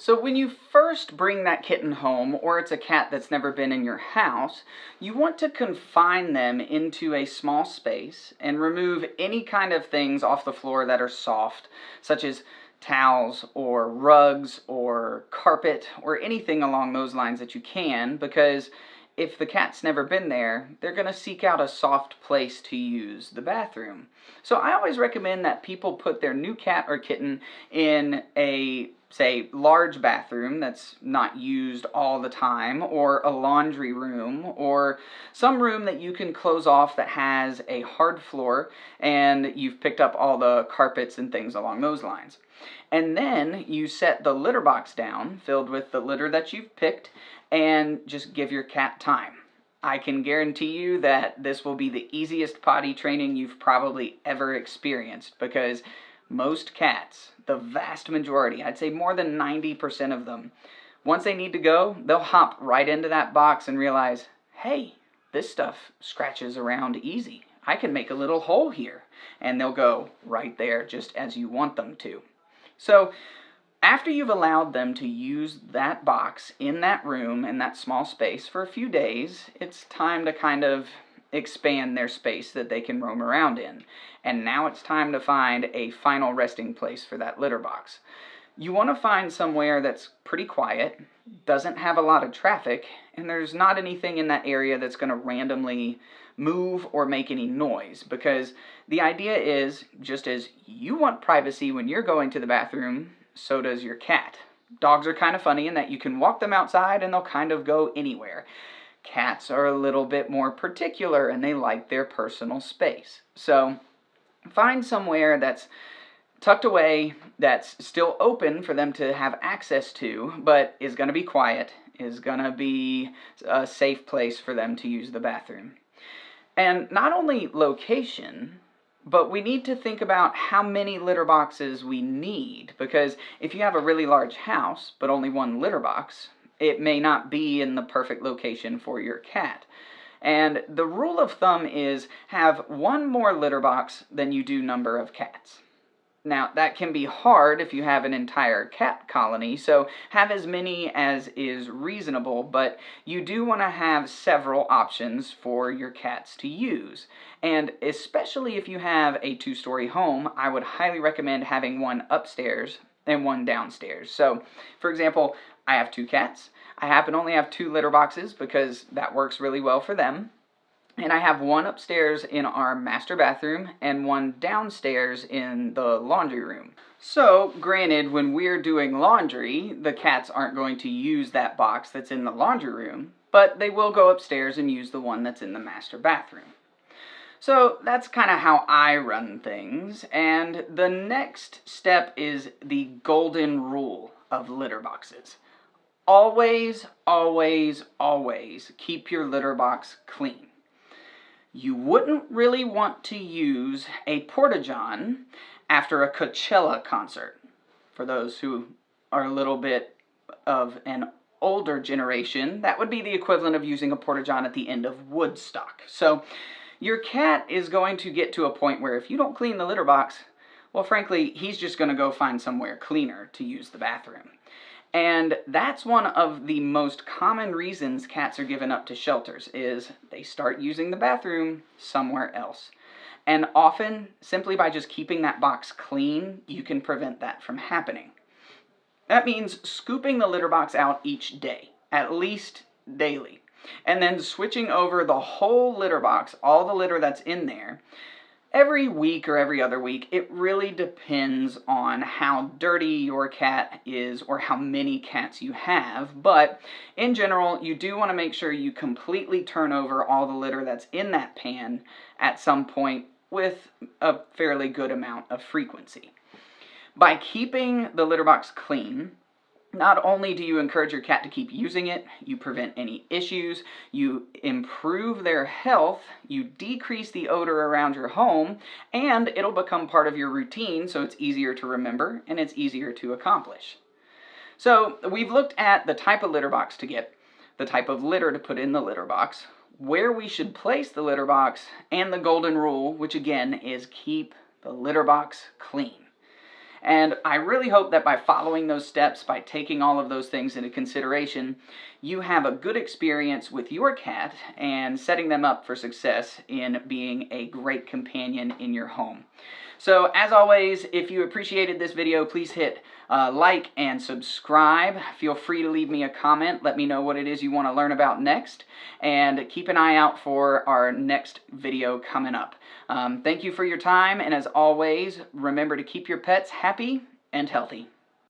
So when you first bring that kitten home, or it's a cat that's never been in your house, you want to confine them into a small space and remove any kind of things off the floor that are soft, such as towels or rugs or carpet or anything along those lines that you can, because if the cat's never been there, they're going to seek out a soft place to use the bathroom. So I always recommend that people put their new cat or kitten in a, say, large bathroom that's not used all the time, or a laundry room, or some room that you can close off that has a hard floor and you've picked up all the carpets and things along those lines. And then you set the litter box down, filled with the litter that you've picked, and just give your cat time. I can guarantee you that this will be the easiest potty training you've probably ever experienced, because most cats, the vast majority, I'd say more than 90% of them, once they need to go, they'll hop right into that box and realize, hey, this stuff scratches around easy. I can make a little hole here. And they'll go right there just as you want them to. So after you've allowed them to use that box in that room, in that small space for a few days, it's time to kind of expand their space that they can roam around in. And now it's time to find a final resting place for that litter box. You want to find somewhere that's pretty quiet, doesn't have a lot of traffic, and there's not anything in that area that's going to randomly move or make any noise, because the idea is, just as you want privacy when you're going to the bathroom, so does your cat. Dogs are kind of funny in that you can walk them outside and they'll kind of go anywhere. Cats are a little bit more particular and they like their personal space. So find somewhere that's tucked away, that's still open for them to have access to, but is going to be quiet, is going to be a safe place for them to use the bathroom. And not only location, but we need to think about how many litter boxes we need, because if you have a really large house, but only one litter box, it may not be in the perfect location for your cat. And the rule of thumb is have one more litter box than you do number of cats. Now, that can be hard if you have an entire cat colony, so have as many as is reasonable, but you do want to have several options for your cats to use. And especially if you have a two-story home, I would highly recommend having one upstairs and one downstairs. So, for example, I have two cats. I happen to only have two litter boxes because that works really well for them. And I have one upstairs in our master bathroom and one downstairs in the laundry room. So, granted, when we're doing laundry, the cats aren't going to use that box that's in the laundry room, but they will go upstairs and use the one that's in the master bathroom. So that's kind of how I run things, and the next step is the golden rule of litter boxes. Always, always, always keep your litter box clean. You wouldn't really want to use a porta-john after a Coachella concert. For those who are a little bit of an older generation, that would be the equivalent of using a porta-john at the end of Woodstock. So your cat is going to get to a point where if you don't clean the litter box, well, frankly, he's just going to go find somewhere cleaner to use the bathroom. And that's one of the most common reasons cats are given up to shelters, is they start using the bathroom somewhere else. And often, simply by just keeping that box clean, you can prevent that from happening. That means scooping the litter box out each day, at least daily, and then switching over the whole litter box, all the litter that's in there, every week or every other week. It really depends on how dirty your cat is or how many cats you have, but in general, you do want to make sure you completely turn over all the litter that's in that pan at some point with a fairly good amount of frequency. By keeping the litter box clean, not only do you encourage your cat to keep using it, you prevent any issues, you improve their health, you decrease the odor around your home, and it'll become part of your routine, so it's easier to remember and it's easier to accomplish. So we've looked at the type of litter box to get, the type of litter to put in the litter box, where we should place the litter box, and the golden rule, which again is keep the litter box clean. And I really hope that by following those steps, by taking all of those things into consideration, you have a good experience with your cat and setting them up for success in being a great companion in your home. So as always, if you appreciated this video, please hit like and subscribe. Feel free to leave me a comment. Let me know what it is you want to learn about next. And keep an eye out for our next video coming up. Thank you for your time, and as always, remember to keep your pets happy and healthy.